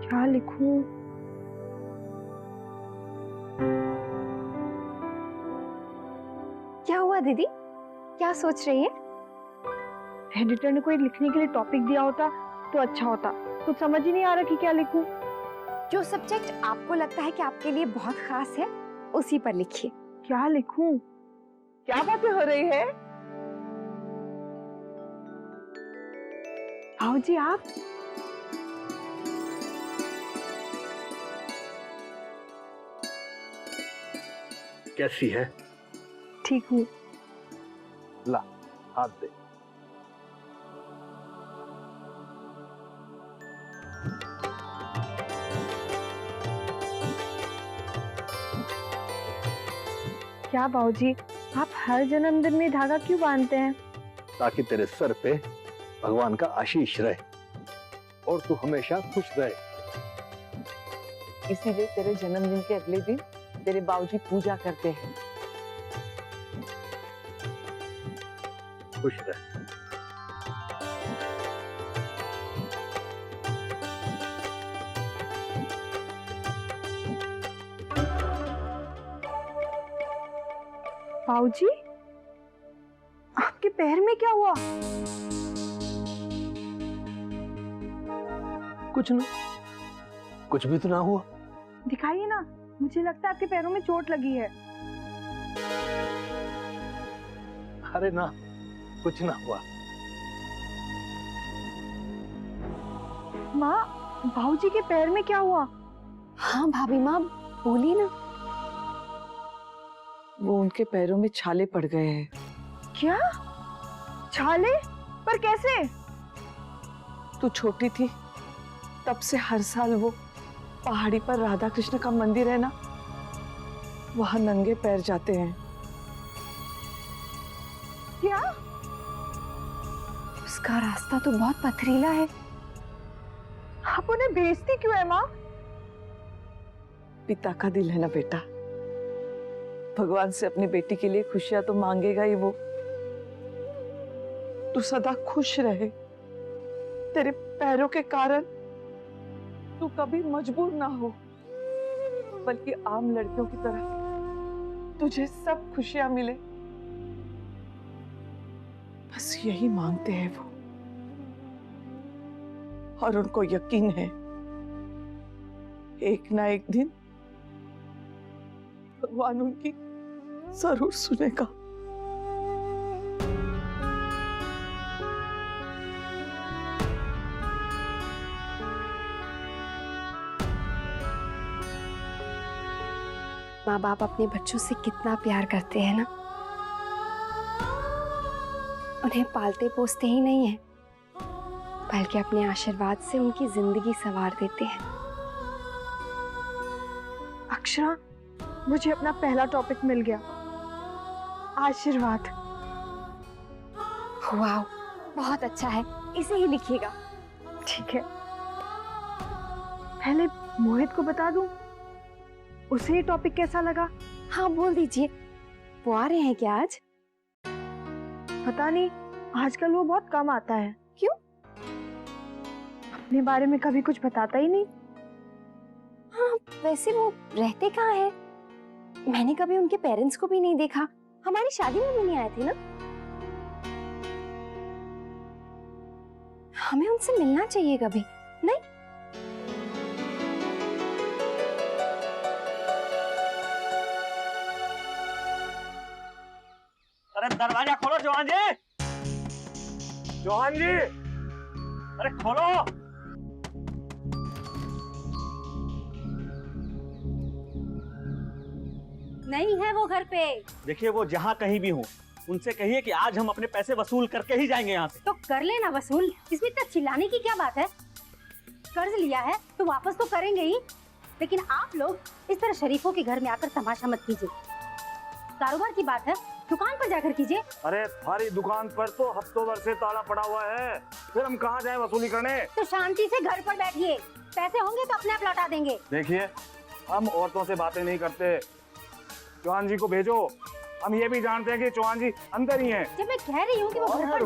क्या लिखूं? क्या हुआ दीदी, क्या सोच रही है? एडिटर ने कोई लिखने के लिए टॉपिक दिया होता तो अच्छा होता। कुछ समझ ही नहीं आ रहा कि क्या लिखूं। जो सब्जेक्ट आपको लगता है कि आपके लिए बहुत खास है उसी पर लिखिए। क्या लिखूं? क्या बातें हो रही है? भाऊजी आप? कैसी है? ठीक हूँ। ला हाथ दे। क्या भाऊजी, आप हर जन्मदिन में धागा क्यों बांधते हैं? ताकि तेरे सर पे भगवान का आशीष रहे और तू हमेशा खुश रहे। इसीलिए तेरे जन्मदिन के अगले दिन तेरे बाबूजी पूजा करते हैं। खुश रहे। भाऊजी, आपके पैर में क्या हुआ? कुछ ना, कुछ भी तो ना हुआ। दिखाइए ना, मुझे लगता है आपके पैरों में चोट लगी है। अरे ना, कुछ ना हुआ। माँ, भाऊजी के पैर में क्या हुआ? हाँ भाभी माँ, बोली ना। वो उनके पैरों में छाले पड़ गए हैं। क्या? छाले? पर कैसे? तू छोटी थी तब से हर साल वो पहाड़ी पर राधा कृष्ण का मंदिर है ना, वहां नंगे पैर जाते हैं। क्या? उसका रास्ता तो बहुत पथरीला है। आप उन्हें भेजती क्यों है माँ? पिता का दिल है ना बेटा, भगवान से अपनी बेटी के लिए खुशियां तो मांगेगा ही वो। तू सदा खुश रहे। तेरे पैरों के कारण तू कभी मजबूर ना हो, बल्कि आम लड़कियों की तरह तुझे सब खुशियां मिले। बस यही मांगते हैं वो, और उनको यकीन है एक ना एक दिन भगवान उनकी जरूर सुनेगा। माँ बाप अपने बच्चों से कितना प्यार करते हैं ना। उन्हें पालते पोसते ही नहीं है, बल्कि अपने आशीर्वाद से उनकी जिंदगी संवार देते हैं। अक्षरा, मुझे अपना पहला टॉपिक मिल गया, आशीर्वाद। वाह, बहुत अच्छा है, इसे ही लिखिएगा। ठीक है। पहले मोहित को बता दूं, उसे ये टॉपिक कैसा लगा? हाँ बोल दीजिए। वो आ रहे हैं क्या आज? पता नहीं, आजकल वो बहुत कम आता है। क्यों? अपने बारे में कभी कुछ बताता ही नहीं। हाँ, वैसे वो रहते कहाँ हैं? मैंने कभी उनके पेरेंट्स को भी नहीं देखा। हमारी शादी में भी नहीं आए थे ना। हमें उनसे मिलना चाहिए कभी, नहीं? अरे दरवाजा खोलो चौहान जी। चौहान जी, अरे खोलो। नहीं है वो घर पे। देखिए वो जहाँ कहीं भी हो, उनसे कहिए कि आज हम अपने पैसे वसूल करके ही जाएंगे यहाँ से। तो कर लेना वसूल, इसमें इतना चिल्लाने की क्या बात है? कर्ज लिया है तो वापस तो करेंगे ही, लेकिन आप लोग इस तरह शरीफों के घर में आकर तमाशा मत कीजिए। कारोबार की बात है, दुकान पर जाकर कीजिए। अरे हमारी दुकान पर तो हफ्तों भर से ताला पड़ा हुआ है, फिर हम कहाँ जाए वसूली करने? तो शांति से घर पर बैठिए, पैसे होंगे तो अपने आप लौटा देंगे। देखिए हम औरतों से बातें नहीं करते, चौहान जी को भेजो। हम ये भी जानते हैं कि चौहान जी अंदर ही हैं। जब मैं कह रही हूँ कि वो घर पर।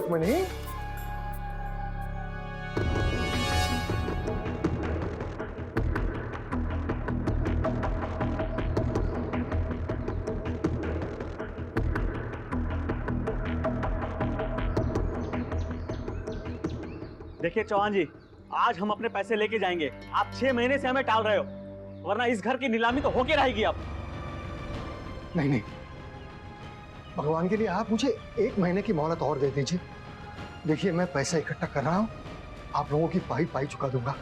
देखिए चौहान जी, आज हम अपने पैसे लेके जाएंगे। आप 6 महीने से हमें टाल रहे हो, वरना इस घर की नीलामी तो होके रहेगी अब। नहीं नहीं, भगवान के लिए आप मुझे 1 महीने की मोहलत और दे दीजिए। देखिए मैं पैसा इकट्ठा कर रहा हूँ, आप लोगों की पाई पाई चुका दूंगा।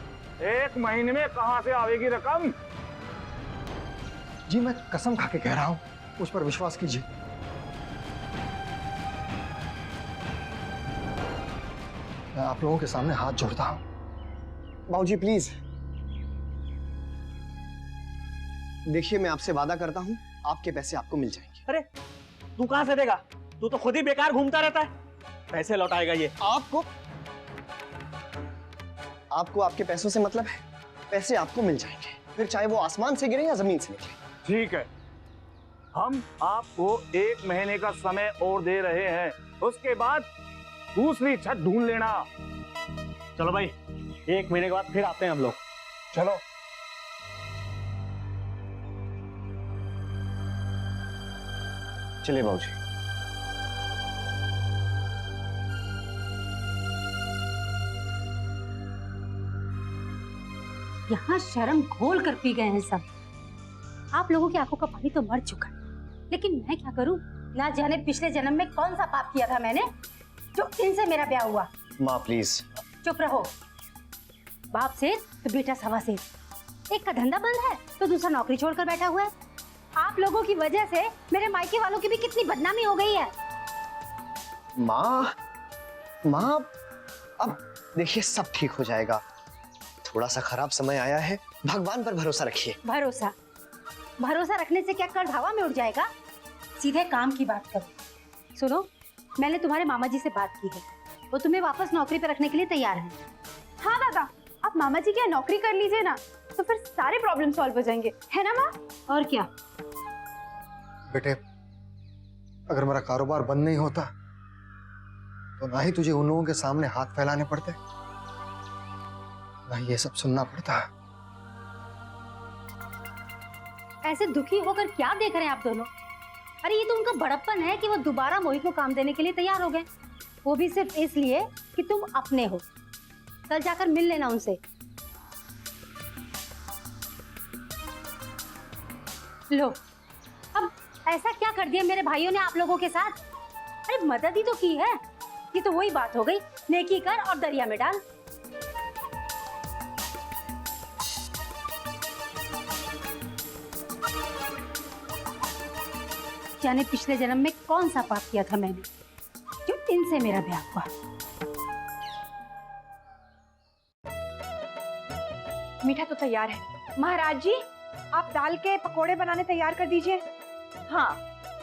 1 महीने में कहाँ से आवेगी रकम? जी मैं कसम खा के कह रहा हूँ, उस पर विश्वास कीजिए। मैं आप लोगों के सामने हाथ जोड़ता हूँ। बाबूजी प्लीज देखिए, मैं आपसे वादा करता हूँ आपके पैसे आपको मिल जाएंगे। अरे तू कहाँ से देगा? तू तो खुद ही बेकार घूमता रहता है। पैसे लौटाएगा ये? आपको आपके पैसों से मतलब है? पैसे आपको मिल जाएंगे, फिर चाहे वो आसमान से गिरे या जमीन से निकले। ठीक है, हम आपको 1 महीने का समय और दे रहे हैं, उसके बाद दूसरी छत ढूंढ लेना। चलो भाई, 1 महीने के बाद फिर आते हैं हम लोग। चलो। चलिए बाबूजी। यहाँ शर्म घोल कर पी गए हैं सब। आप लोगों की आंखों का पानी तो मर चुका है, लेकिन मैं क्या करूं? ना जाने पिछले जन्म में कौन सा पाप किया था मैंने जो इनसे मेरा ब्याह हुआ। माँ प्लीज। चुप रहो। बाप से तो बेटा सवा से। एक का धंधा बंद है तो दूसरा नौकरी छोड़कर बैठा हुआ है। आप लोगों की वजह से मेरे मायके वालों की भी कितनी बदनामी हो गई है। माँ अब देखिए सब ठीक हो जाएगा। थोड़ा सा खराब समय आया है, भगवान पर भरोसा रखिए। भरोसा रखने से क्या कर्ज हवा में उड़ जाएगा? सीधे काम की बात करो। सुनो, मैंने तुम्हारे मामा जी से बात की है, वो तुम्हें वापस नौकरी पर रखने के लिए तैयार हैं। हाँ दादा, आप मामा जी की यहाँ नौकरी कर लीजिए ना, तो फिर सारे प्रॉब्लम सॉल्व हो जाएंगे, है ना माँ? और क्या? बेटे, अगर मेरा कारोबार बंद नहीं होता तो ना ही तुझे उन लोगों के सामने हाथ फैलाने पड़ते, ना ही ये सब सुनना पड़ता। ऐसे दुखी होकर क्या देख रहे हैं आप दोनों? अरे ये तो उनका बड़प्पन है कि वो दोबारा मोहित को काम देने के लिए तैयार हो गए, वो भी सिर्फ इसलिए कि तुम अपने हो। कल जाकर मिल लेना उनसे। लो, अब ऐसा क्या कर दिया मेरे भाइयों ने आप लोगों के साथ? अरे मदद ही तो की है। ये तो वही बात हो गई, नेकी कर और दरिया में डाल। जाने पिछले जन्म में कौन सा पाप किया था मैंने जो इनसे मेरा ब्याह हुआ। मीठा तो तैयार है। महाराज जी, आप दाल के पकोड़े बनाने तैयार कर दीजिए। हाँ,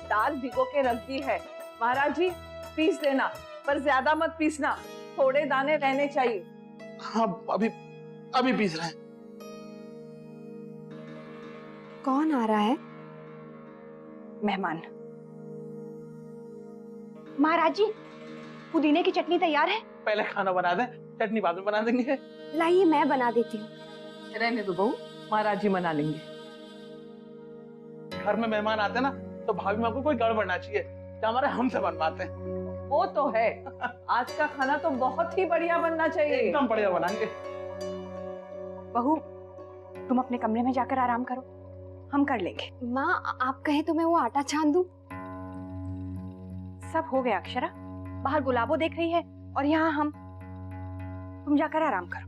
दाल भिगो के रख दी है। महाराज जी पीस देना, पर ज्यादा मत पीसना, थोड़े दाने रहने चाहिए। हाँ अभी पीस रहे हैं। कौन आ रहा है? मेहमान। महाराज जी, पुदीने की चटनी तैयार है। पहले खाना बना दें, चटनी बाद में बना देंगे। लाइए मैं बना देती हूँ। रहने दो बहू, महाराज जी मना लेंगे। घर में मेहमान आते हैं ना, तो भाभी माँ को कोई गड़बड़ ना चाहिए, तो हमारे हमसे बनवाते हैं। वो तो है, आज का खाना तो बहुत ही बढ़िया बनना चाहिए। एकदम बढ़िया बनाएंगे। बहू, तुम अपने कमरे में जाकर आराम करो, हम कर लेंगे। माँ आप कहे तो मैं वो आटा छान दूं? सब हो गया अक्षरा, बाहर गुलाबो देख रही है और यहाँ हम। तुम जाकर आराम करो।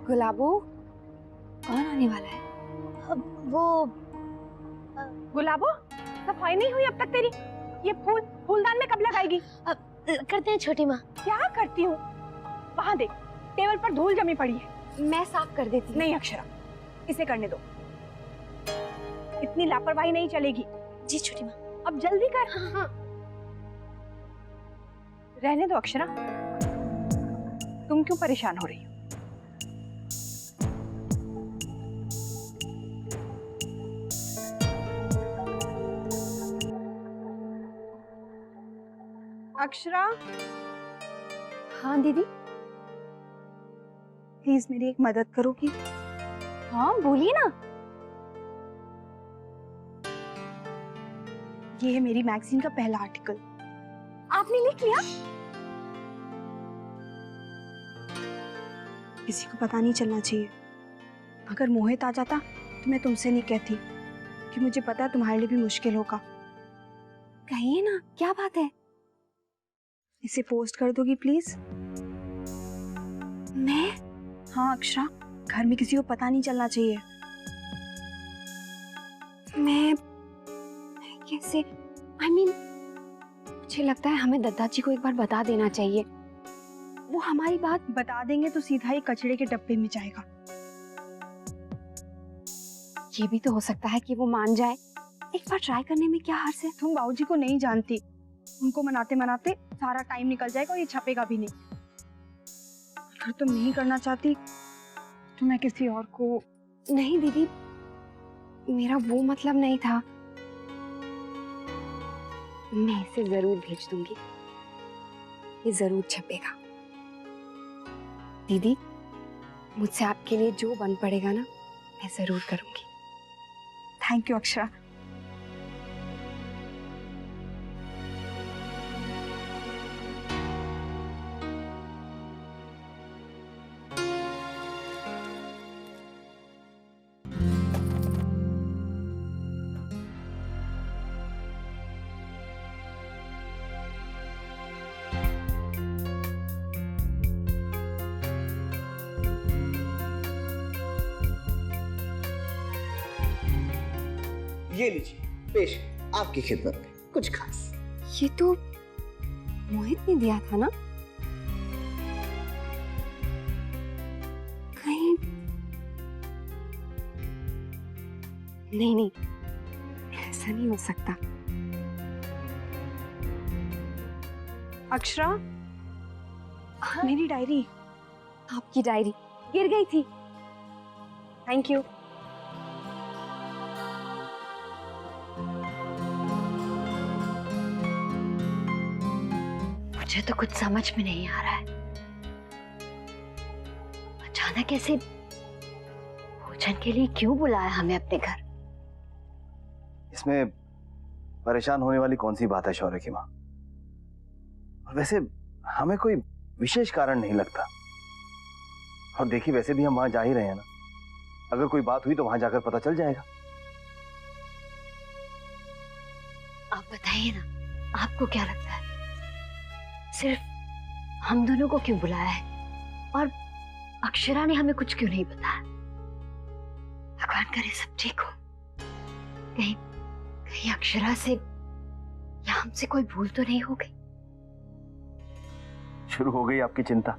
गुलाबो, कौन आने वाला है? वो गुलाबो, सफाई नहीं हुई अब तक तेरी। ये फूलदान में कब लगाएगी? करते हैं छोटी माँ। क्या करती हूँ? वहां देख, टेबल पर धूल जमी पड़ी है। मैं साफ कर देती हूँ। नहीं अक्षरा, इसे करने दो। इतनी लापरवाही नहीं चलेगी। जी छोटी माँ। अब जल्दी कर। हाँ। रहने दो अक्षरा, तुम क्यों परेशान हो रही हो? अक्षरा। हाँ दीदी। प्लीज मेरी एक मदद करोगी? हाँ बोलिए ना। ये है मेरी मैगजीन का पहला आर्टिकल। आपने लिख लिया? किसी को पता नहीं चलना चाहिए। अगर मोहित आ जाता तो मैं तुमसे नहीं कहती, कि मुझे पता है तुम्हारे लिए भी मुश्किल होगा। कहिए ना, क्या बात है? इसे पोस्ट कर दोगी प्लीज? मैं? हाँ अक्षरा, घर में किसी को पता नहीं चलना चाहिए। मैं कैसे? I mean, मुझे लगता है हमें दादाजी को एक बार बता देना चाहिए। वो हमारी बात बता देंगे तो सीधा ही कचड़े के डब्बे में जाएगा। ये भी तो हो सकता है कि वो मान जाए। एक बार ट्राई करने में क्या हर्ज है? तुम बाबूजी को नहीं जानती, उनको मनाते मनाते सारा टाइम निकल जाएगा और ये छपेगा भी नहीं। अगर तुम नहीं करना चाहती तो मैं किसी और को। नहीं दीदी, मेरा वो मतलब नहीं था। मैं इसे जरूर भेज दूंगी, ये जरूर छपेगा। दीदी, मुझसे आपके लिए जो बन पड़ेगा ना, मैं जरूर करूंगी। Thank you Akshara. ये लीजिए, पेश है आपकी खिदमत में कुछ खास। ये तो मोहित ने दिया था ना? कहीं नहीं, ऐसा नहीं हो सकता। अक्षरा, मेरी डायरी। आपकी डायरी गिर गई थी। Thank you. मुझे तो कुछ समझ में नहीं आ रहा है, अचानक ऐसे भोजन के लिए क्यों बुलाया हमें अपने घर? इसमें परेशान होने वाली कौन सी बात है शौर्य की माँ? और वैसे हमें कोई विशेष कारण नहीं लगता। और देखिए, वैसे भी हम वहां जा ही रहे हैं ना, अगर कोई बात हुई तो वहां जाकर पता चल जाएगा। आप बताइए ना, आपको क्या लगता है सिर्फ हम दोनों को क्यों बुलाया है, और अक्षरा ने हमें कुछ क्यों नहीं बताया? भगवान करे सब ठीक हो। कहीं कहीं अक्षरा से या हमसे कोई भूल तो नहीं हो गई? शुरू हो गई आपकी चिंता।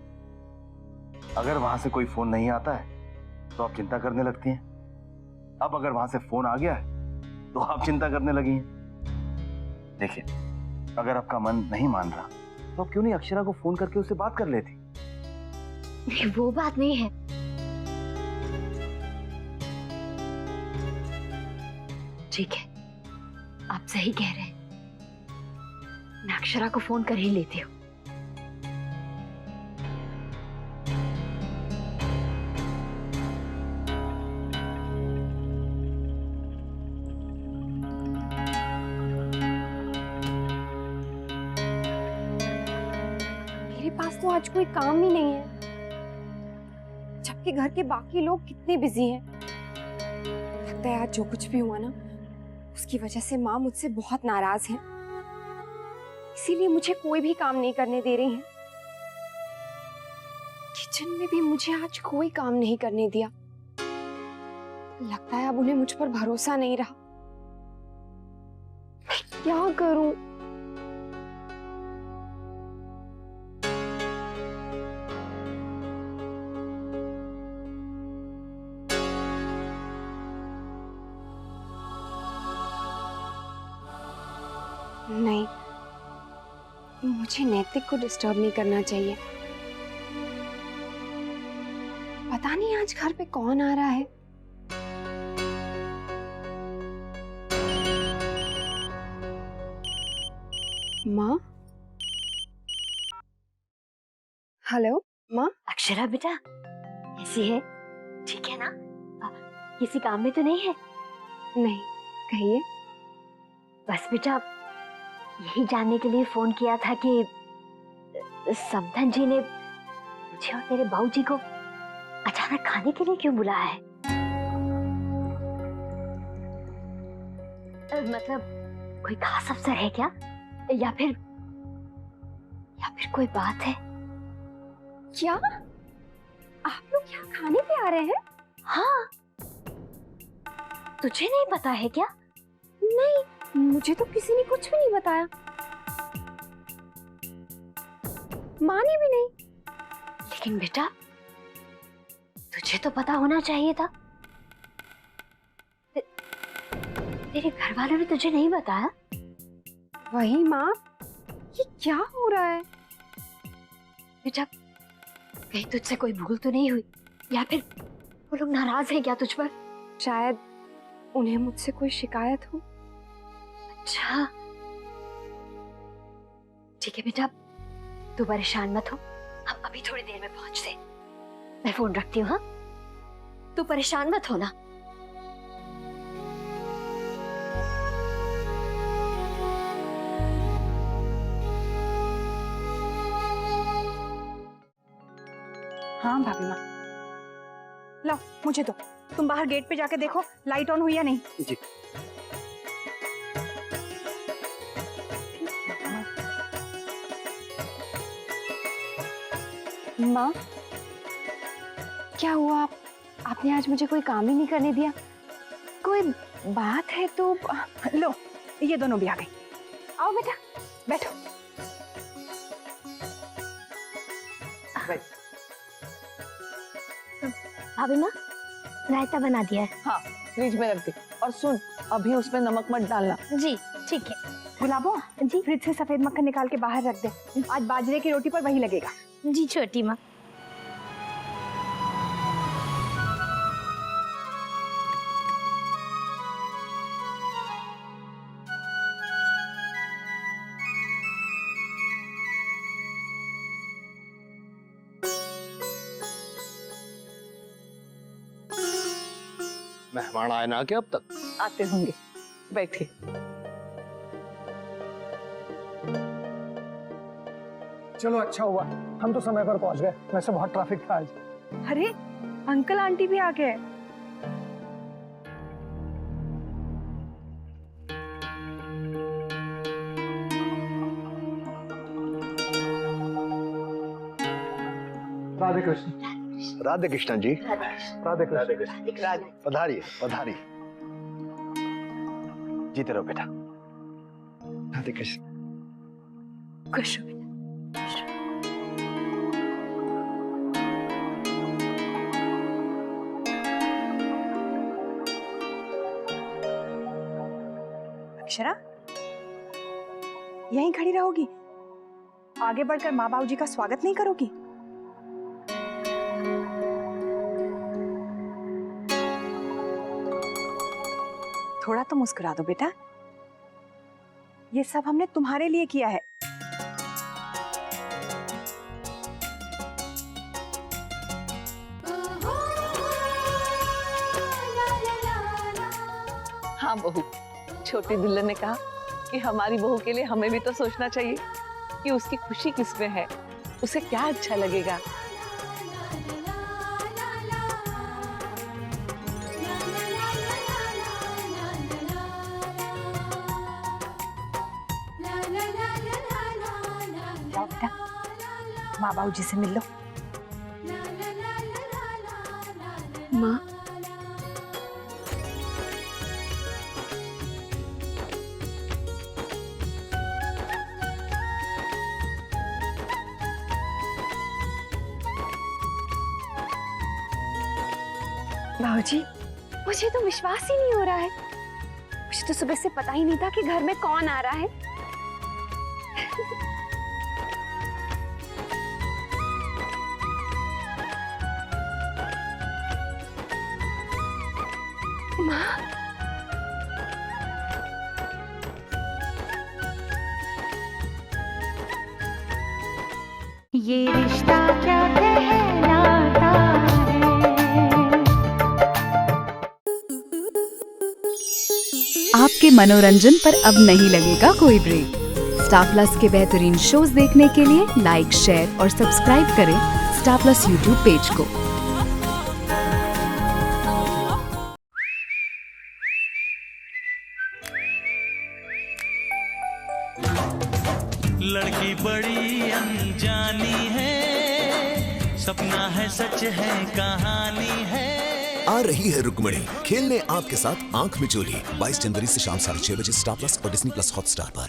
अगर वहां से कोई फोन नहीं आता है तो आप चिंता करने लगती हैं। अब अगर वहां से फोन आ गया है तो आप चिंता करने लगी हैं। देखिए, अगर आपका मन नहीं मान रहा तो आप क्यों नहीं अक्षरा को फोन करके उससे बात कर लेती? नहीं, वो बात नहीं है। ठीक है, आप सही कह रहे हैं, मैं अक्षरा को फोन कर ही लेती हूँ। मेरे पास तो आज कोई काम ही नहीं है, जबकि घर के बाकी लोग कितने बिजी हैं। लगता है आज जो कुछ भी हुआ ना, उसकी वजह से माँ मुझसे बहुत नाराज है, इसीलिए मुझे कोई भी काम नहीं करने दे रही हैं। किचन में भी मुझे आज कोई काम नहीं करने दिया। लगता है अब उन्हें मुझ पर भरोसा नहीं रहा। मैं क्या करूं? नहीं, मुझे नैतिक को डिस्टर्ब नहीं करना चाहिए। पता नहीं आज घर पे कौन आ रहा है। माँ? हेलो माँ? अक्षरा बेटा, ऐसी है, ठीक है ना? किसी काम में तो नहीं है? नहीं, कहिए। बस बेटा यही जानने के लिए फोन किया था कि समधन जी ने मुझे और तेरे बाबूजी को अचानक खाने के लिए क्यों बुलाया है? मतलब कोई खास अवसर है क्या? या फिर कोई बात है? क्या आप लोग यहाँ खाने पे आ रहे हैं? हाँ, तुझे नहीं पता है क्या? नहीं, मुझे तो किसी ने कुछ भी नहीं बताया, माँ ने भी नहीं। लेकिन बेटा तुझे तो पता होना चाहिए था। तेरे घर वालों ने तुझे नहीं बताया? वही माँ, ये क्या हो रहा है? बेटा कहीं तुझसे कोई भूल तो नहीं हुई, या फिर वो लोग नाराज हैं क्या तुझ पर? शायद उन्हें मुझसे कोई शिकायत हो। अच्छा ठीक है बेटा, तू परेशान मत हो, हम अभी थोड़ी देर में पहुंचते। मैं फोन रखती हूँ। हाँ, तू परेशान मत होना। हाँ भाभी माँ, लो मुझे दो। तुम बाहर गेट पे जाके देखो लाइट ऑन हुई या नहीं। जी। माँ, क्या हुआ? आपने आज मुझे कोई काम ही नहीं करने दिया। कोई बात है तो लो ये दोनों भी आ गई। आओ बेटा बैठो। भाभी माँ रायता बना दिया है। हाँ, फ्रिज में रख दे। और सुन, अभी उसमें नमक मत डालना। जी ठीक है। गुलाबो जी, फ्रिज से सफेद मक्खन निकाल के बाहर रख दे, आज बाजरे की रोटी पर वही लगेगा। जी छोटी माँ। मेहमान आए ना क्या अब तक? आते होंगे, बैठिए। चलो अच्छा हुआ, हम तो समय पर पहुंच गए, वैसे बहुत ट्रैफिक था आज। अरे अंकल आंटी भी आ गए। राधे कृष्ण। राधे कृष्ण जी। राधे कृष्ण। पधारिए पधारिए। जीते रहो बेटा। राधे कृष्ण। खुश हो। अक्षरा यहीं खड़ी रहोगी? आगे बढ़कर माँ बाबूजी का स्वागत नहीं करोगी? थोड़ा तो मुस्कुरा दो बेटा, ये सब हमने तुम्हारे लिए किया है। हाँ बहू, छोटी दुल्हन ने कहा कि हमारी बहू के लिए हमें भी तो सोचना चाहिए कि उसकी खुशी किसमें है, उसे क्या अच्छा लगेगा। जाओ बेटा, माँ बाबूजी से मिल लो। माँ, बाबूजी, मुझे तो विश्वास ही नहीं हो रहा है। मुझे तो सुबह से पता ही नहीं था कि घर में कौन आ रहा है। माँ, ये रिश्ता क्या कहलाता है। के मनोरंजन पर अब नहीं लगेगा कोई ब्रेक। स्टार प्लस के बेहतरीन शोज देखने के लिए लाइक, शेयर और सब्सक्राइब करें स्टार प्लस यूट्यूब पेज को। लड़की बड़ी अनजानी है, सपना है सच है कहानी है। आ रही है रुक्मणी खेलने आपके साथ आंख मिचोली 22 जनवरी से शाम 6:30 बजे स्टार प्लस और डिज्नी प्लस हॉटस्टार पर।